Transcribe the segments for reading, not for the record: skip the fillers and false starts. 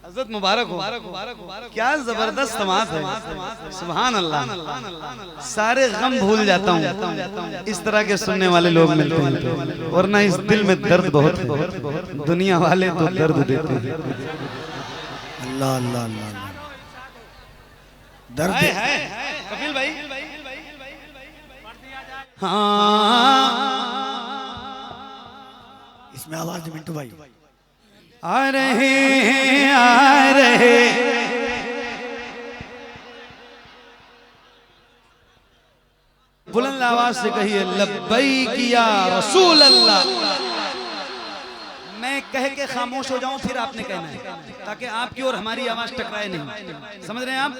हज़रत मुबारक हो, क्या जबरदस्त समाज है। सुभान अल्लाह। सारे गम भूल जाता हूँ इस तरह के सुनने वाले लोग मिलते हैं, वरना इस दिल में दर्द बहुत है। दुनिया वाले तो दर्द देते हैं। अल्लाह अल्लाह अल्लाह दर्द है कपिल भाई। हाँ इसमें आवाज मिंटू भाई आ रहे बुलंद आवाज से कहिए लब्बैक या रसूल अल्लाह। मैं कह के खामोश हो जाऊं फिर आपने कहना है, ताकि आपकी और हमारी आवाज टकराए नहीं। समझ रहे हैं आप?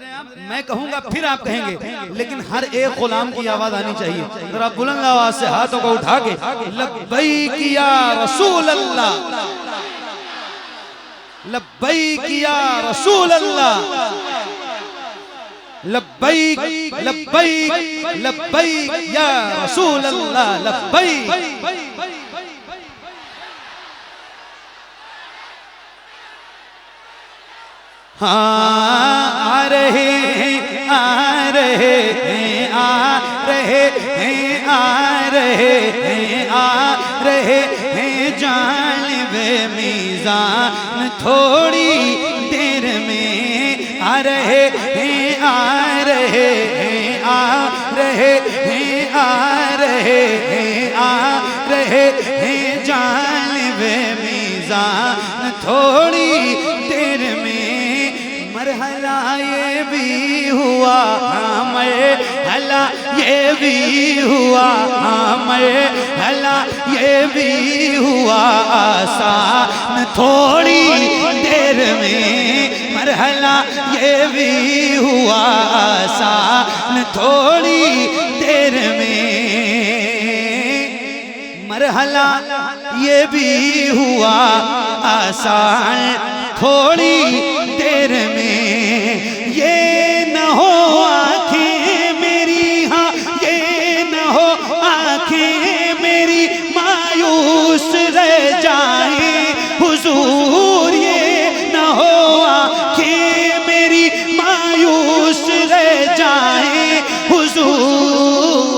मैं कहूंगा फिर आप कहेंगे, लेकिन हर एक गुलाम की आवाज आनी चाहिए। जरा बुलंद आवाज से हाथों को उठा के लब्बैक या रसूल अल्लाह, लब्बैक या रसूल अल्लाह, लब्बैक लब्बैक लब्बैक या रसूल अल्लाह, लब्बैक। हाँ आ रहे हैं आ रहे हैं आ रहे हैं आ रहे हैं आ रहे हैं जानिबे मीज़ान थोड़ी देर में आ रहे हैं आ रहे हैं आ रहे हैं आ रहे हैं आ रहे हैं जानिबे मीज़ान थोड़ी देर में। मरहला ये भी हुआ मरहला ये भी हुआ मरहला ये भी हुआ आसान थोड़ी देर में। मरहला ये भी हुआ आसान थोड़ी देर में। मरहला ये भी हुआ आसान थोड़ी देर में। ये न हो आँखें मेरी, हाँ ये न हो आँखें मेरी मायूस रह जाए हुजूर। ये न हो आँखें मेरी मायूस रह जाए हुजूर।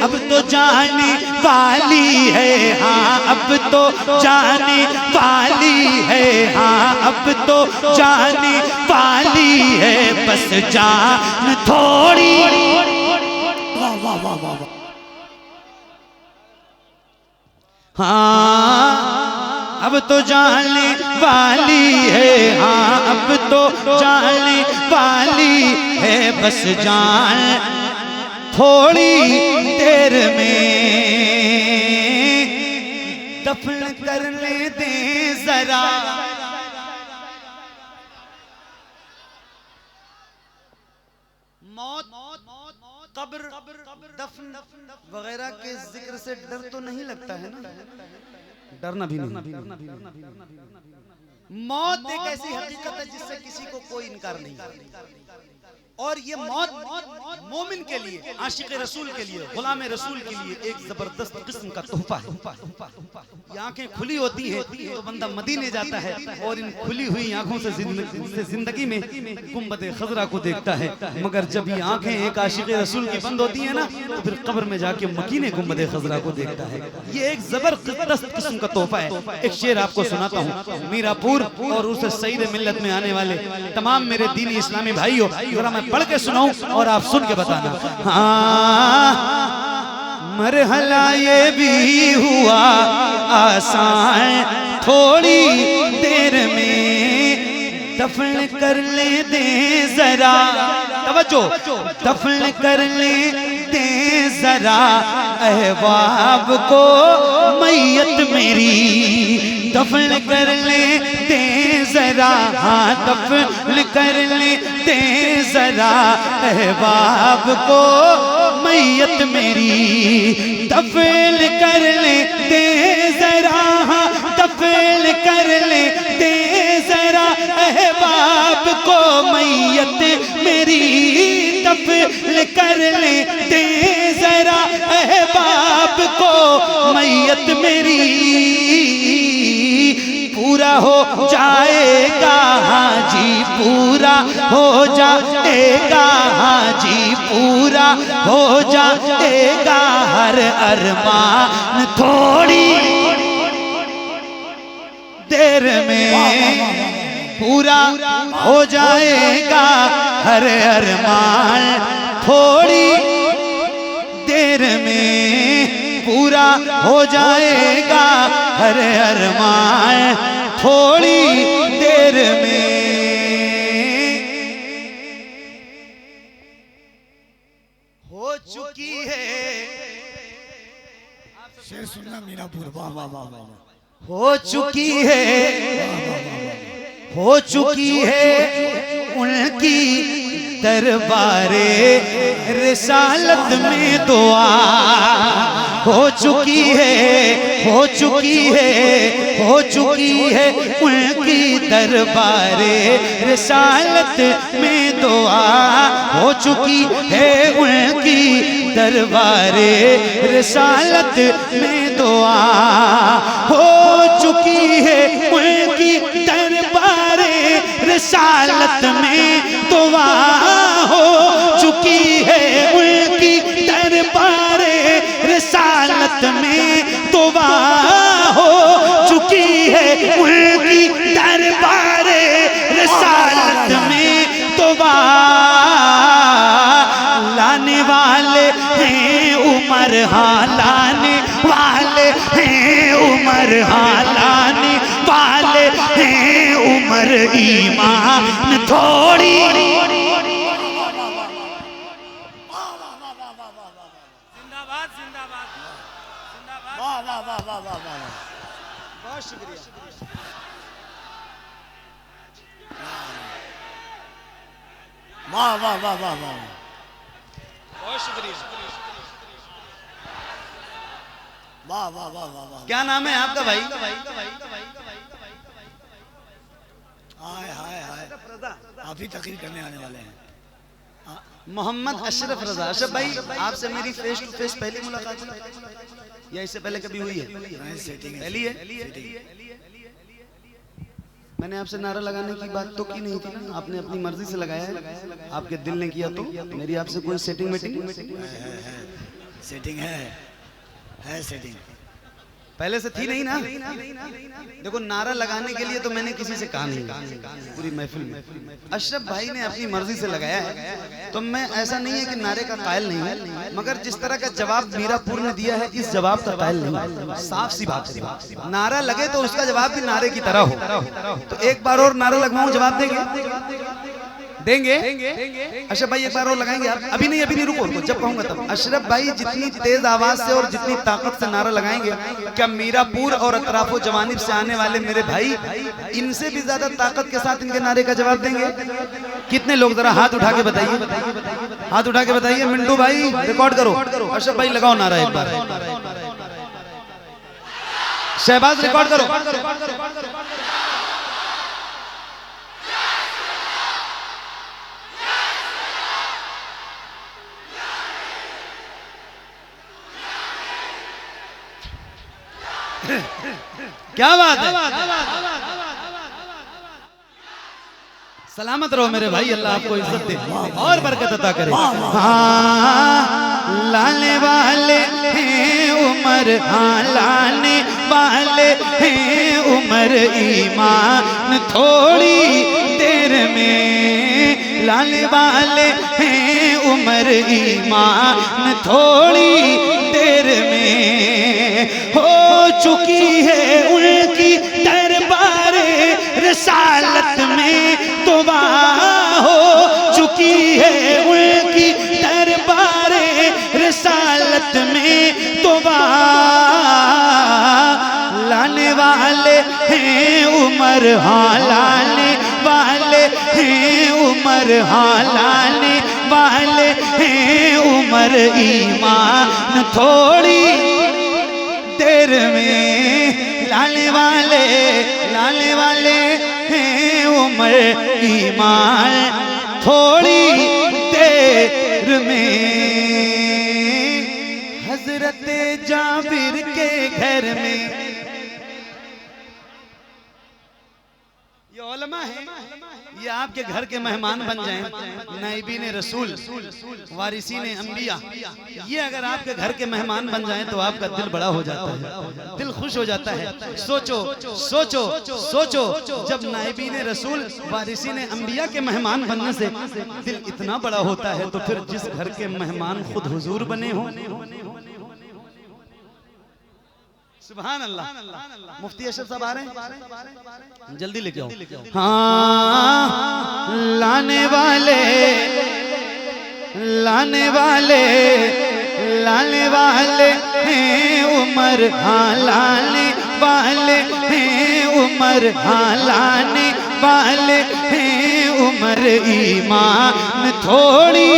अब तो जाने वाली है, हाँ अब तो जाने वाली है, हाँ अब तो जाने वाली है, बस जान थोड़ी। वाह वाह वाह वाह वाह। हाँ अब तो जाने वाली है, हाँ अब तो जाने वाली है, बस जान थोड़ी देर में। दफन करने दे जरा मौत कब्र दफन वगैरह के जिक्र से डर तो नहीं लगता है ना? डरना भी नहीं। मौत एक ऐसी हकीकत है जिससे किसी को कोई इनकार नहीं। और ये मौत मोमिन के लिए, आशिक रसूल के लिए, गुलाम रसूल के लिए एक जबरदस्त किस्म का तोहफा है। ये आंखें खुली होती है तो बंदा मदीने जाता है और इन खुली हुई आंखों से जिंदगी में गुंबद खजरा को देखता है। मगर जब ये आंखें एक आशिक रसूल की बंद होती है ना, तो फिर कब्र में जाके मकीने गुंबद खजरा को देखता है। ये एक जबरदस्त किस्म का तोहफा है। एक शेर आपको सुनाता हूँ। मीरापुर और उस सईद मिल्लत में आने वाले तमाम मेरे दीनी इस्लामी भाइयों, जरा मैं पढ़ के सुनाऊं और आप सुन के बताना। हाँ मरहला ये भी हुआ आसान थोड़ी देर में। दफन कर ले दे जरा, तवज्जो, दफन कर ले दे जरा अहबाब को मैयत मेरी। दफन कर ले दे जरा, हाँ दफन कर ले दे जरा अहबाब को मैयत मेरी। दफन कर ले दे जरा, हाँ दफन कर ले दे जरा अहबाब को मैयत मेरी। दफन कर ले दे जरा अहबाब को मैयत मेरी। पूरा हो जाएगा पूरा हो जाएगा, हाजी पूरा हो जाएगा हर अरमान थोड़ी देर में पूरा हो जाएगा हर अरमान थोड़ी देर में पूरा हो जाएगा हर अरमान थोड़ी देर में। हो चुकी है शेर सुनना मीरापुर। वाह वाह वाह वाह। हो चुकी है उनकी दरबारे रिसालत में दुआ। हो चुकी है उनकी दरबारे रिसालत में दुआ। हो चुकी है उनकी दरबारे रिसालत में दुआ। हो चुकी है उनकी दरबारे रिसालत में दुआ। हो चुकी है उनकी दरबारे रिसालत में दुआ। हो चुकी है उनकी दरबारे रिसालत में दुआ। लाने वाले हैं उमर, हाँ लाने वाले हैं उमर, हाँ लाने वाले हैं उमर ईमान थोड़ी। जिंदाबाद जिंदाबाद जिंदाबाद। वाह वाह वाह वाह वाह वाह। बहुत शुक्रिया। वाह वाह वाह वाह वाह। बहुत शुक्रिया। वाह वाह वाह वाह वाह। क्या नाम है आपका भाई? हाय हाय हाय। आप ही तकरीर करने आने वाले हैं। मोहम्मद अशरफ रजा। अशरफ भाई, आपसे मेरी फेस टू फेस पहली मुलाकात है या इससे पहले कभी हुई है? पहली है। मैंने आपसे नारा लगाने की बात तो की नहीं थी ना, आपने अपनी मर्जी से लगाया है, आपके दिल ने किया। तो मेरी आपसे कोई सेटिंग मीटिंग? सेटिंग है सेटिंग। पहले से थी नहीं ना। देखो, नारा लगाने के लिए तो मैंने किसी से कहा नहीं, पूरी महफिल में अशरफ भाई ने अपनी मर्जी से लगाया है। तो मैं, ऐसा नहीं है कि नारे का कायल नहीं है, मगर जिस तरह का जवाब मीरापुर ने दिया है इस जवाब का कायल नहीं। साफ सी बात है, नारा लगे तो उसका जवाब भी नारे की तरह हो। तो एक बार और नारा लगवाऊं, जवाब देंगे? अशरफ भाई एक बार और लगाएंगे आप? अभी नहीं रुको, जब कहूंगा तब। अशरफ भाई जितनी तेज आवाज से और जितनी ताकत से नारा लगाएंगे, क्या मीरापुर और अतराफो जवानिब से आने वाले मेरे भाई इनसे भी ज्यादा ताकत के साथ इनके नारे का जवाब देंगे? कितने लोग, जरा हाथ उठा के बताइए, हाथ उठा के बताइए। मिंटू भाई रिकॉर्ड करो, अशरफ भाई लगाओ नारा एक बार। शहबाज रिकॉर्ड करो। क्या बात है, सलामत रहो मेरे भाई, अल्लाह आपको इज्जत दे और बरकत अता करे। हाँ लाने वाले हैं उमर, हाँ लाने वाले हैं उमर ईमान थोड़ी देर में। लाने वाले हैं उमर ईमान थोड़ी देर में। हो चुकी है उनकी दरबारे रिसालत में दुआ। हो चुकी है उनकी दरबारे रिसालत में दुआ। लाने वाले हैं उमर, हाँ लाने वाले हैं उमर, हाँ लाने वाले हैं उमर ईमान थोड़ी देर में। लाने वाले हैं उमर ईमान थोड़ी देर में। हजरत जाबिर के घर में ये उलमा है, ये आपके घर के मेहमान बन जाएं, नाइबीन रसूल, वारिसीन अंबिया, ये अगर आपके घर के मेहमान बन जाएं तो आपका दिल बड़ा हो जाता है, दिल खुश हो जाता है। सोचो सोचो सोचो, जब नाइबीन रसूल, वारिसीन अंबिया के मेहमान बनने से दिल इतना बड़ा होता है, तो फिर जिस घर के मेहमान खुद हुजूर बने हो। सुभान अल्लाह। मुफ्ती अशरफ साहब आ रहे हैं, जल्दी लेके आओ। हाँ, लाने वाले लाने वाले लाने वाले हैं उमर, हाँ लाने वाले हैं उमर, हाँ लाने वाले हैं उमर। ईमान थोड़ी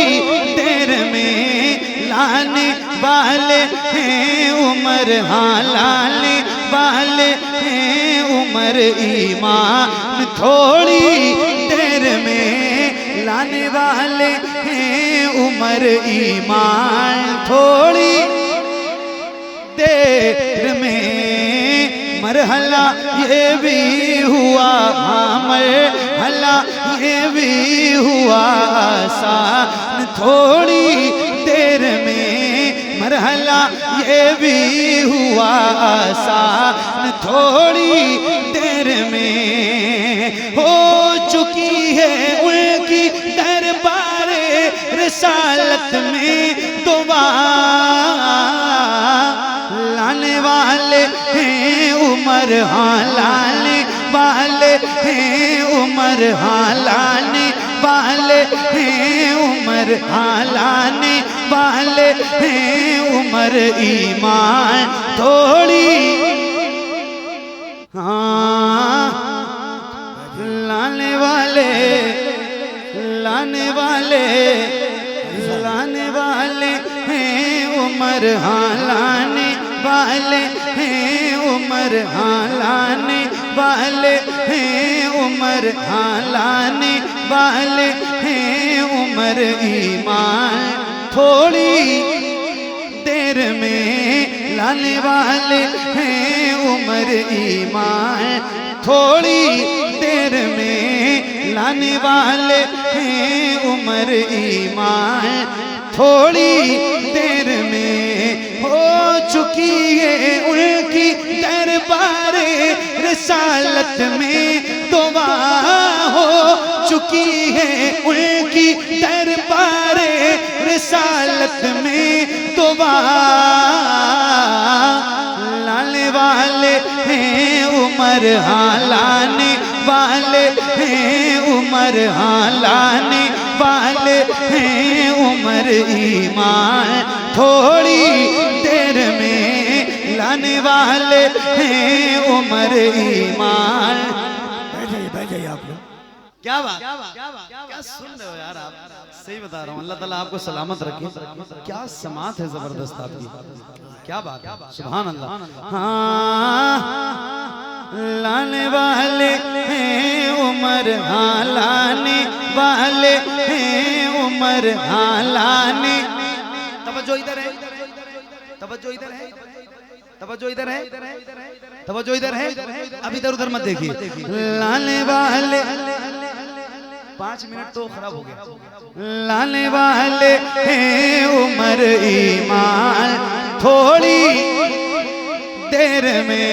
देर में लाने वाले हैं उमर, हाँ लाने वाले हैं उमर। ईमान थोड़ी देर में लाने वाले हैं उमर। ईमान थोड़ी देर में मरहला ये भी हुआ, हाँ मरहला ये भी हुआ आसान। थोड़ी देर में मरहला ये भी हुआ आसान, थोड़ी देर में हो चुकी है उनकी दरबारे रिसालत में दुआ। लाने वाले हैं उमर, हाँ लाने वाले हैं उमर, हाँ लाने वाले हैं उमर, हाँ लाने वाले हैं उमर। ईमान थोड़ी, हाँ लाने वाले लाने वाले लाने वाले हैं उमर, हाँ लाने वाले हैं उमर, हाँ लाने वाले हैं उमर, हाँ लाने वाले हैं उमर। ईमान थोड़ी देर में लाने वाले हैं उमर। ईमान थोड़ी देर में लाने वाले हैं उमर। ईमान थोड़ी देर में हो चुकी है उनकी दरबारे रिसालत में दुआ। हो चुकी है उनकी दरबारे रिसालत में दुआ। लाने वाले हैं उमर, हाँ लाने वाले हैं उमर, हाँ लाने वाले हैं उमर। ईमान थोड़ी देर में लाने वाले हैं उमर। ईमान बैठ जाइए आप लोग। क्या बात, क्या सुन रहे हो यार आप, सही बता रहा हूँ। अल्लाह ताला आपको सलामत रखे। क्या समात है जबरदस्त आपकी, क्या बात, सुभान अल्लाह। हाँ लाने वाले हैं उमर, हाँ लाने वाले हैं उमर, हाँ लाने। तवज्जो इधर है, तवज्जो इधर है, तवज्जो इधर है, तवज्जो इधर है। अब इधर उधर मत देखिए। लाने वाले 5 मिनट तो खराब हो गया। लाने वाले हैं उमर। ईमान थोड़ी देर में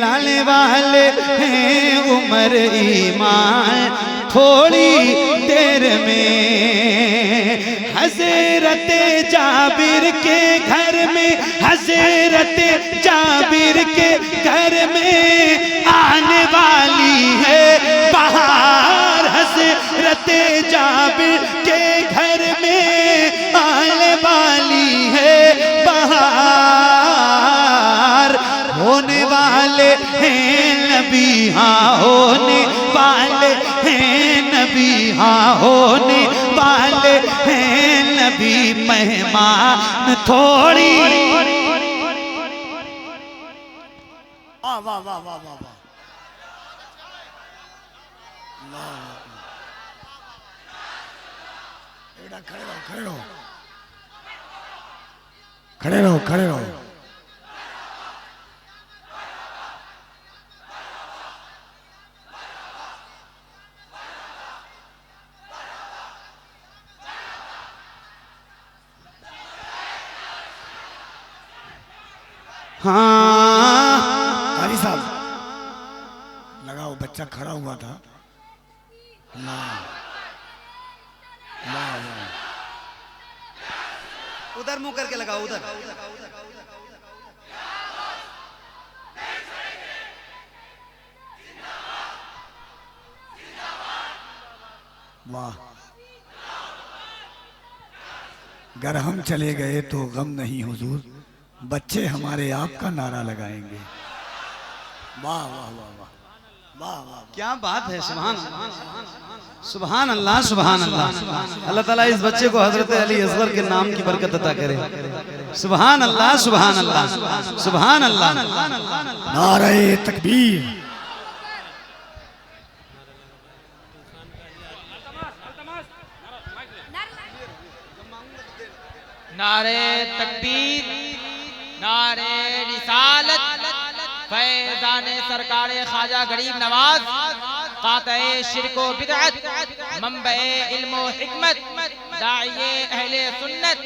लाने वाले हैं उमर। ईमान थोड़ी देर में हज़रत जाबिर के घर में, हज़रत जाबिर के घर में आने वाली है बहार। हज़रत जाबिर के घर में आने वाली है बहार। होने वाले हैं नबी, हाँ होने वाले हैं नबी, हाँ होने वाले हैं नबी। मेहमान थोड़ी, वाह वाह वाह वाह वाह वाह। बेटा खड़े रहो, खड़े रहो, खड़े रहो, खड़े रहो। हाँ कारी साहब लगाओ, बच्चा खड़ा हुआ था। अल्लाह वाह वाह, उधर मुंह करके लगाओ, उधर। वाह। अगर हम चले गए तो गम नहीं हुजूर, बच्चे हमारे आपका नारा लगाएंगे। वाह वाह वाह वाह वाह वाह, क्या बात है, सुभान सुभान अल्लाह, सुभान अल्लाह। अल्लाह ताला इस बच्चे को हजरत अली असगर के नाम की बरकत अता करे। सुभान अल्लाह, सुभान अल्लाह, सुभान अल्लाह। नारे तकबीर। नारे तकबीर, नारे रिसालत, फैज़ाने सरकारे ख्वाजा गरीब नवाज, क़ातए शिर्क व बिदअत, मंबए इल्म व हिकमत, दाइए अहले सुन्नत,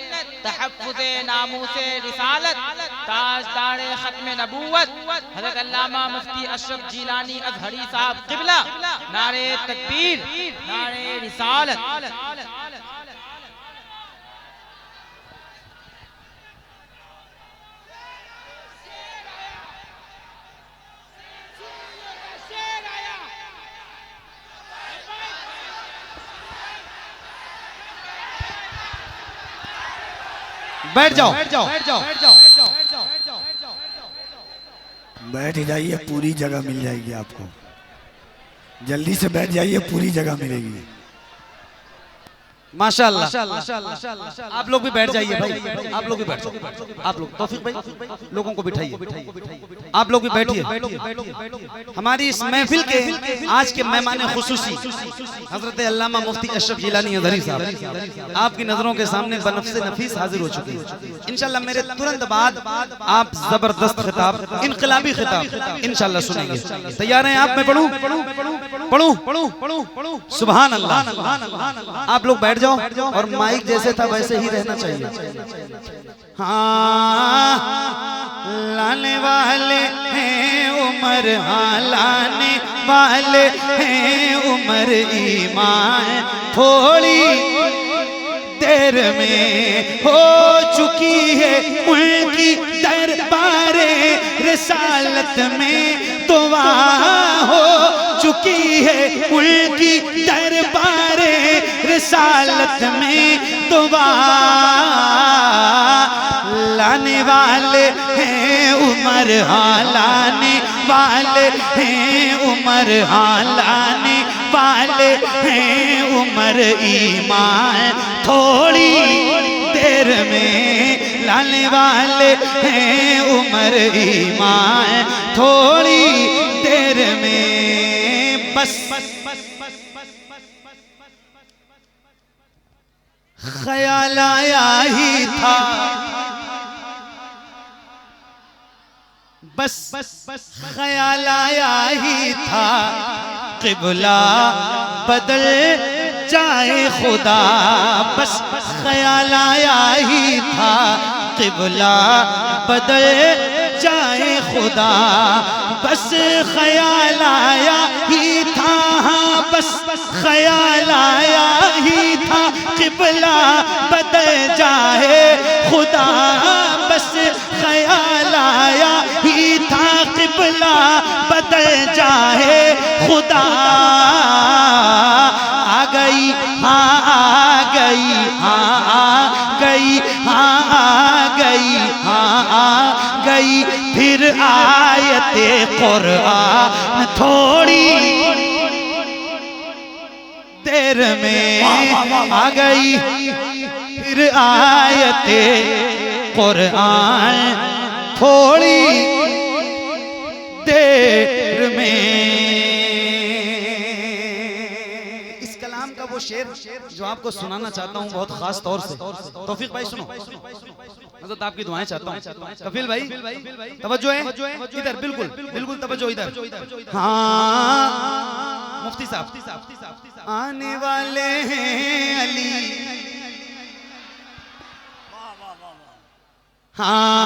तहफ़्फ़ुज़े नामूसे रिसालत, ताजदारे ख़त्म नबूवत, हज़रत अल्लामा मुफ्ती अशरफ जीलानी अज़हरी साहब क़िबला। नारे तकबीर, नारे रिसालत। बैठ जाओ, बैठ जाइए, पूरी जगह मिल जाएगी आपको। जल्दी से बैठ जाइए, पूरी जगह मिलेगी। माशाअल्लाह। आप लोग भी बैठ जाइए भाई, आप लोग भी बैठ जाओ। आप लोग तौफीक भाई लोगों को बिठाइए, आप लोग भी बैठिए। हमारी इस महफिल के आज के मेहमान खुसूसी हजरत अल्लामा मुफ्ती अशरफ जिलानी अज़हरी साहब आपकी नजरों के सामने बनफ्से नफीस हाजिर हो चुके हैं। इंशाल्लाह मेरे तुरंत बाद आप जबरदस्त खिताब, इनकलाबी खिताब इंशाल्लाह सुनेंगे। तैयार हैं आप? मैं पढ़ूं? सुभान अल्लाह। आप लोग बैठ जाओ और माइक जैसे था वैसे ही रहना चाहिए। हाँ लाने वाले हैं उमर, हाँ लाने वाले हैं उमर, ईमान थोड़ी देर में हो चुकी है उनकी दरबारे रिसालत में दुआ हो चुकी है उनकी दरबारे रिसालत में दुआ। लाने वाले हैं उमर, हाँ लाने वाले हैं उमर, हाँ लाने वाले हैं उमर, ईमान थोड़ी देर में लाने वाले हैं उमर, ईमान थोड़ी देर में। बस ख्याल आया ही था, बस ख्याल आया ही था, क़िबला बदल जाए खुदा। बस ख्याल आया ही था, क़िबला बदल जाए खुदा। बस ख्याल आया ही था, बस ख्याल आया ही था, क़िबला बदल जाए खुदा। बस ख्याल आया ही था, क़िबला बदल जाए खुदा। आ गई हाँ आ गई, हाँ आ गई, हाँ आ गई, हाँ आ गई फिर आयते कुरान थोड़ी देर में आ गई फिर आयते कुरान थोड़ी देर में। इस कलाम का वो शेर जो आपको सुनाना चाहता हूँ बहुत खास तौर से, तौफीक भाई सुनो, मतलब आपकी दुआएं चाहता हूँ। कफिल भाई तवज्जो है इधर, बिल्कुल बिल्कुल तवज्जो इधर। हाँ मुफ्ती साहब आने वाले हैं अली, हाँ